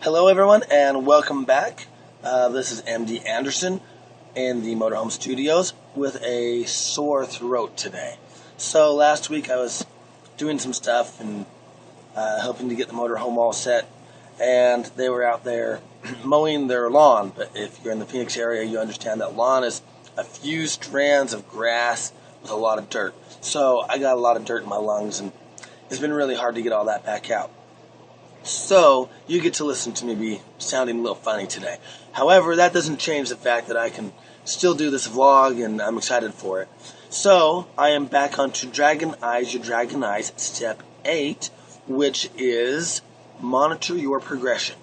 Hello everyone and welcome back. This is MD Anderson in the Motorhome Studios with a sore throat today. So last week I was doing some stuff and helping to get the motorhome all set, and they were out there mowing their lawn. But if you're in the Phoenix area, you understand that lawn is a few strands of grass with a lot of dirt. So I got a lot of dirt in my lungs, and it's been really hard to get all that back out. So you get to listen to me be sounding a little funny today. However, that doesn't change the fact that I can still do this vlog, and I'm excited for it. So I am back onto Dragon Eyes Your Dragon Eyes Step 8, which is monitor your progression.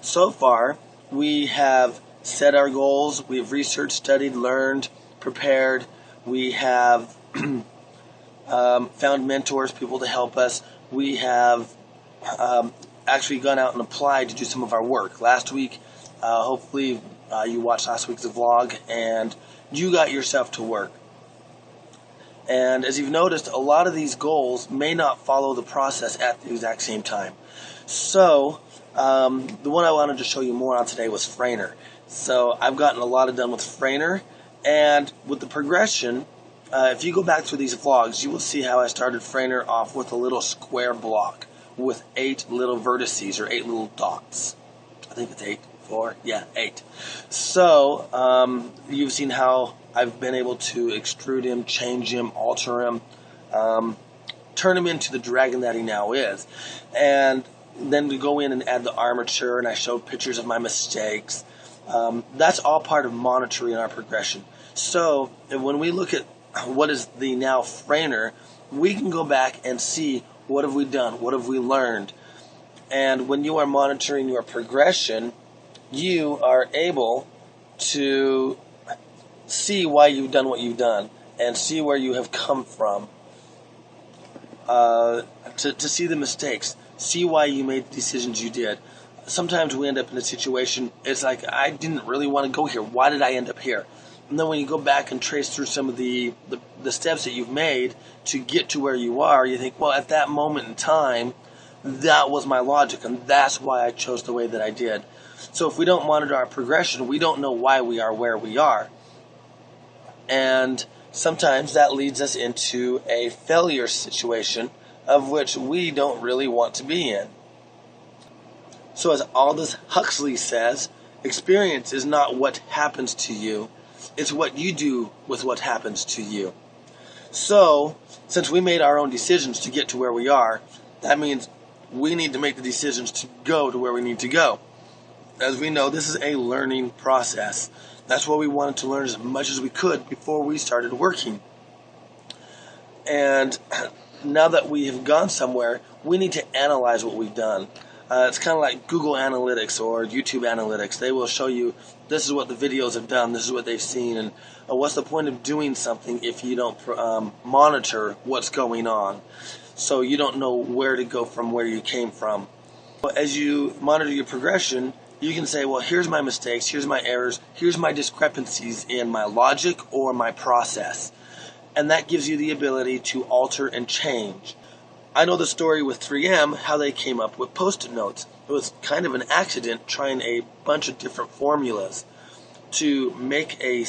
So far, we have set our goals, we have researched, studied, learned, prepared, we have found mentors, people to help us, we have actually gone out and applied to do some of our work. Last week, hopefully you watched last week's vlog and you got yourself to work. And as you've noticed, a lot of these goals may not follow the process at the exact same time. So the one I wanted to show you more on today was Frainer. So I've gotten a lot done with Frainer, and with the progression, if you go back through these vlogs, you will see how I started Frainer off with a little square block with 8 little vertices, or 8 little dots. I think it's 8, 4, yeah, 8. So, you've seen how I've been able to extrude him, change him, alter him, turn him into the dragon that he now is. And then we go in and add the armature, and I show pictures of my mistakes. That's all part of monitoring our progression. So, when we look at what is the now Frainer, we can go back and see what have we done, what have we learned. And when you are monitoring your progression, you are able to see why you've done what you've done and see where you have come from, to see the mistakes, see why you made the decisions you did. Sometimes we end up in a situation, it's like, I didn't really want to go here. Why did I end up here? And then when you go back and trace through some of the steps that you've made to get to where you are, you think, well, at that moment in time, that was my logic, and that's why I chose the way that I did. So if we don't monitor our progression, we don't know why we are where we are. And sometimes that leads us into a failure situation of which we don't really want to be in. So as Aldous Huxley says, experience is not what happens to you, it's what you do with what happens to you. So, since we made our own decisions to get to where we are, that means we need to make the decisions to go to where we need to go. As we know, this is a learning process. That's why we wanted to learn as much as we could before we started working. And now that we have gone somewhere, we need to analyze what we've done. It's kind of like Google Analytics or YouTube Analytics. They will show you, this is what the videos have done, this is what they've seen, and what's the point of doing something if you don't monitor what's going on. So you don't know where to go from where you came from. As you monitor your progression, you can say, well, here's my mistakes, here's my errors, here's my discrepancies in my logic or my process. And that gives you the ability to alter and change. I know the story with 3M, how they came up with Post-it notes. It was kind of an accident trying a bunch of different formulas to make a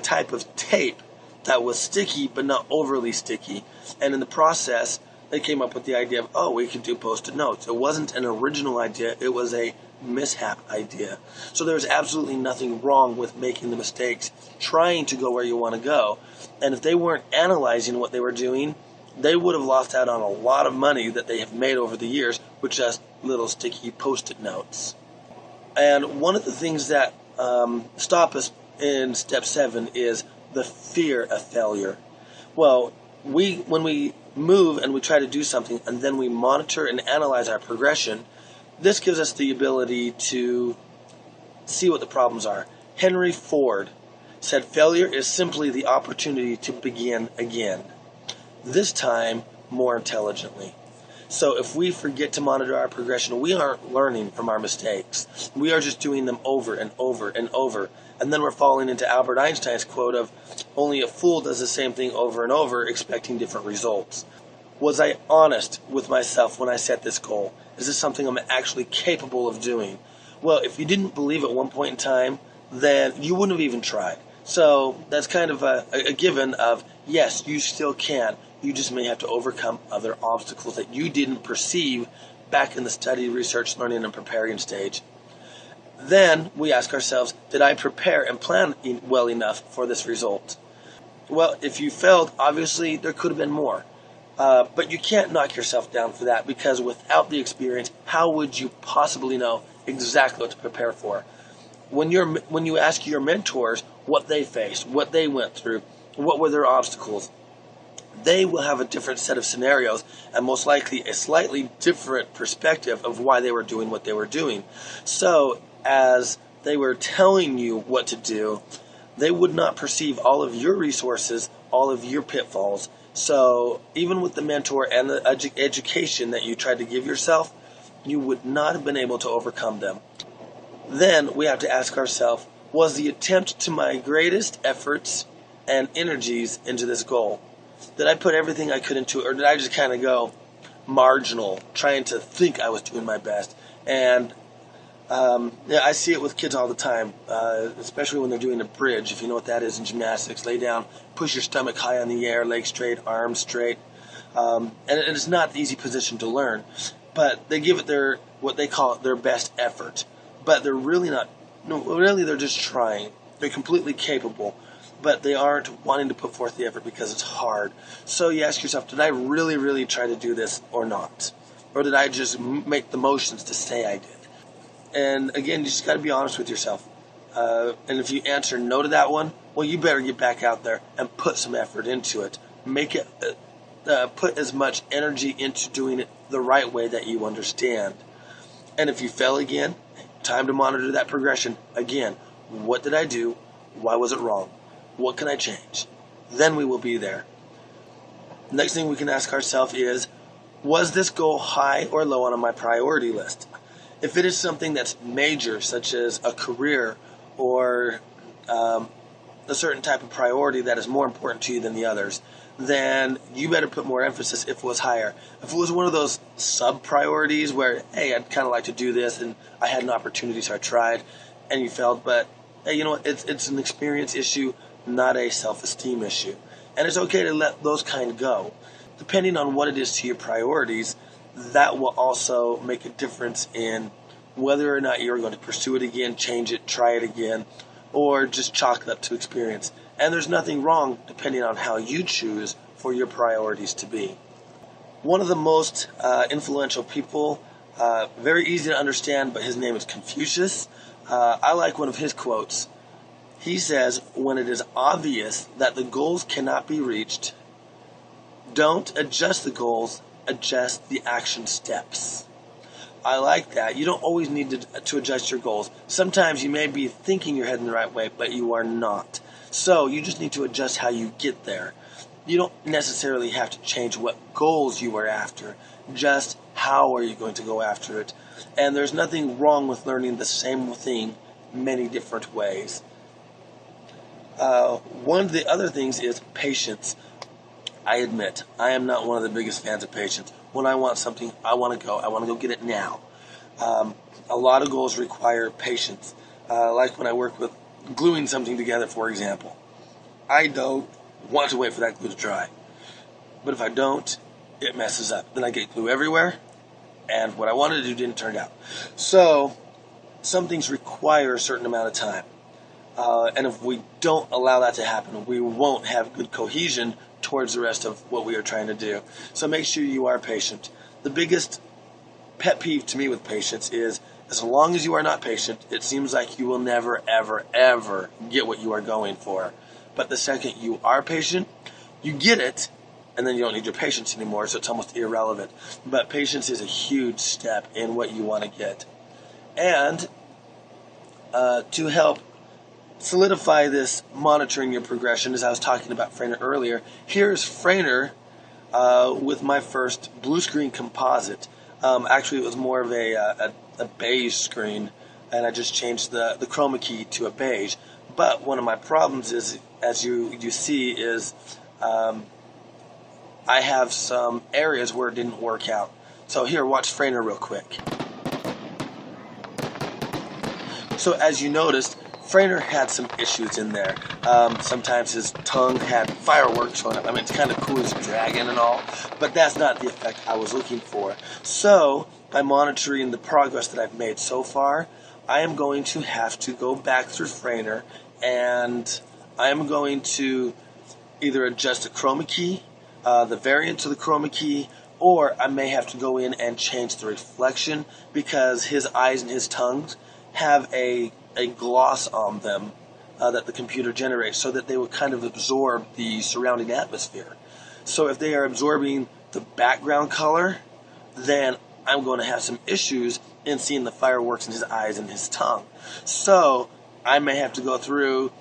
type of tape that was sticky but not overly sticky. And in the process, they came up with the idea of, oh, we could do Post-it notes. It wasn't an original idea, it was a mishap idea. So there's absolutely nothing wrong with making the mistakes, trying to go where you want to go. And if they weren't analyzing what they were doing, they would have lost out on a lot of money that they have made over the years with just little sticky Post-it notes. And one of the things that stop us in step 7 is the fear of failure. Well, when we move and we try to do something and then we monitor and analyze our progression, this gives us the ability to see what the problems are. Henry Ford said failure is simply the opportunity to begin again, this time more intelligently. So if we forget to monitor our progression, we aren't learning from our mistakes. We are just doing them over and over and over. And then we're falling into Albert Einstein's quote of, only a fool does the same thing over and over, expecting different results. Was I honest with myself when I set this goal? Is this something I'm actually capable of doing? Well, if you didn't believe at one point in time, then you wouldn't have even tried. So that's kind of a given of, yes, you still can. You just may have to overcome other obstacles that you didn't perceive back in the study, research, learning, and preparing stage. Then we ask ourselves, did I prepare and plan well enough for this result? Well, if you failed, obviously there could have been more. But you can't knock yourself down for that, because without the experience, how would you possibly know exactly what to prepare for? When you ask your mentors what they faced, what they went through, what were their obstacles, they will have a different set of scenarios and most likely a slightly different perspective of why they were doing what they were doing. So as they were telling you what to do, they would not perceive all of your resources, all of your pitfalls. So even with the mentor and the education that you tried to give yourself, you would not have been able to overcome them. Then we have to ask ourselves, was the attempt to my greatest efforts and energies into this goal? Did I put everything I could into it, or did I just kind of go marginal, trying to think I was doing my best? And I see it with kids all the time, especially when they're doing a bridge. If you know what that is in gymnastics, lay down, push your stomach high on the air, legs straight, arms straight. And it's not an easy position to learn, but they give it what they call their best effort. But they're really not. No, really, they're just trying. They're completely capable, but they aren't wanting to put forth the effort because it's hard. So you ask yourself, did I really, really try to do this or not? Or did I just make the motions to say I did? And again, you just got to be honest with yourself. And if you answer no to that one, well, you better get back out there and put some effort into it. Make it, put as much energy into doing it the right way that you understand. And if you fail again, time to monitor that progression. Again, what did I do? Why was it wrong? What can I change? Then we will be there. Next thing we can ask ourselves is, was this goal high or low on my priority list? If it is something that's major, such as a career or a certain type of priority that is more important to you than the others, then you better put more emphasis if it was higher. If it was one of those sub-priorities where, hey, I'd kind of like to do this and I had an opportunity, so I tried, and you failed, but hey, you know what? It's an experience issue, not a self-esteem issue. And it's okay to let those kind go. Depending on what it is to your priorities, that will also make a difference in whether or not you're going to pursue it again, change it, try it again, or just chalk it up to experience. And there's nothing wrong depending on how you choose for your priorities to be. One of the most influential people, very easy to understand, but his name is Confucius. I like one of his quotes. He says, when it is obvious that the goals cannot be reached, don't adjust the goals, adjust the action steps. I like that. You don't always need to adjust your goals. Sometimes you may be thinking you're heading the right way, but you are not. So you just need to adjust how you get there. You don't necessarily have to change what goals you are after. Just how are you going to go after it? And there's nothing wrong with learning the same thing many different ways. One of the other things is patience. I admit, I am not one of the biggest fans of patience. When I want something, I want to go get it now. A lot of goals require patience. Like when I work with gluing something together, for example. I don't want to wait for that glue to dry. But if I don't, it messes up. Then I get glue everywhere, and what I wanted to do didn't turn out. So, some things require a certain amount of time. And if we don't allow that to happen, we won't have good cohesion towards the rest of what we are trying to do. So make sure you are patient. The biggest pet peeve to me with patience is, as long as you are not patient, it seems like you will never, ever, ever get what you are going for. But the second you are patient, you get it, and then you don't need your patience anymore, so it's almost irrelevant. But patience is a huge step in what you want to get. And to help solidify this monitoring your progression, as I was talking about Frainer earlier, here's Frainer with my first blue screen composite. Actually, it was more of a beige screen, and I just changed the chroma key to a beige. But one of my problems is, as you see, is I have some areas where it didn't work out. So here, watch Frainer real quick. So as you noticed, Frainer had some issues in there. Sometimes his tongue had fireworks showing up. I mean, it's kind of cool as a dragon and all, but that's not the effect I was looking for. So by monitoring the progress that I've made so far, I am going to have to go back through Frainer, and I am going to either adjust the chroma key, the variance of the chroma key, or I may have to go in and change the reflection, because his eyes and his tongues have a gloss on them that the computer generates, so that they will kind of absorb the surrounding atmosphere. So if they are absorbing the background color, then I'm going to have some issues in seeing the fireworks in his eyes and his tongue. So I may have to go through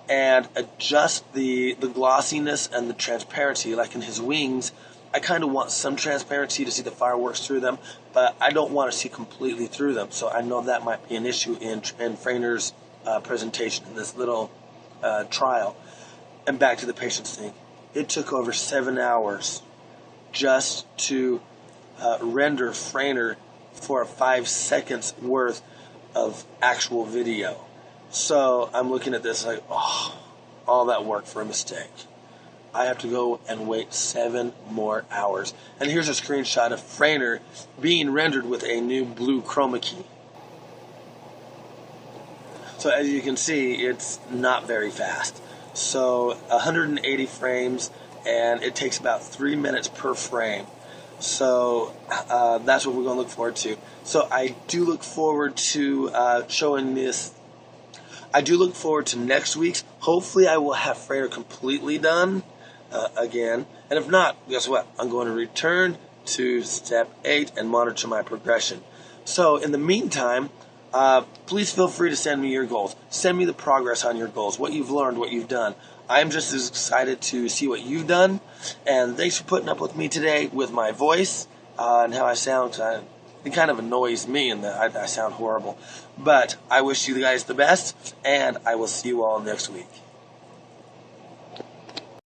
and adjust the glossiness and the transparency. Like in his wings, I kind of want some transparency to see the fireworks through them, but I don't want to see completely through them. So I know that might be an issue in Frainer's presentation in this little trial. And back to the patience thing. It took over 7 hours just to render Frainer for 5 seconds worth of actual video. So I'm looking at this like, oh, all that work for a mistake. I have to go and wait 7 more hours. And here's a screenshot of Frainer being rendered with a new blue chroma key. So as you can see, it's not very fast. So 180 frames, and it takes about 3 minutes per frame. So that's what we're going to look forward to. So I do look forward to showing this. I do look forward to next week's. Hopefully I will have Frainer completely done again. And if not, guess what? I'm going to return to step 8 and monitor my progression. So in the meantime, please feel free to send me your goals. Send me the progress on your goals, what you've learned, what you've done. I'm just as excited to see what you've done. And thanks for putting up with me today with my voice and how I sound. It kind of annoys me and I sound horrible. But I wish you guys the best, and I will see you all next week.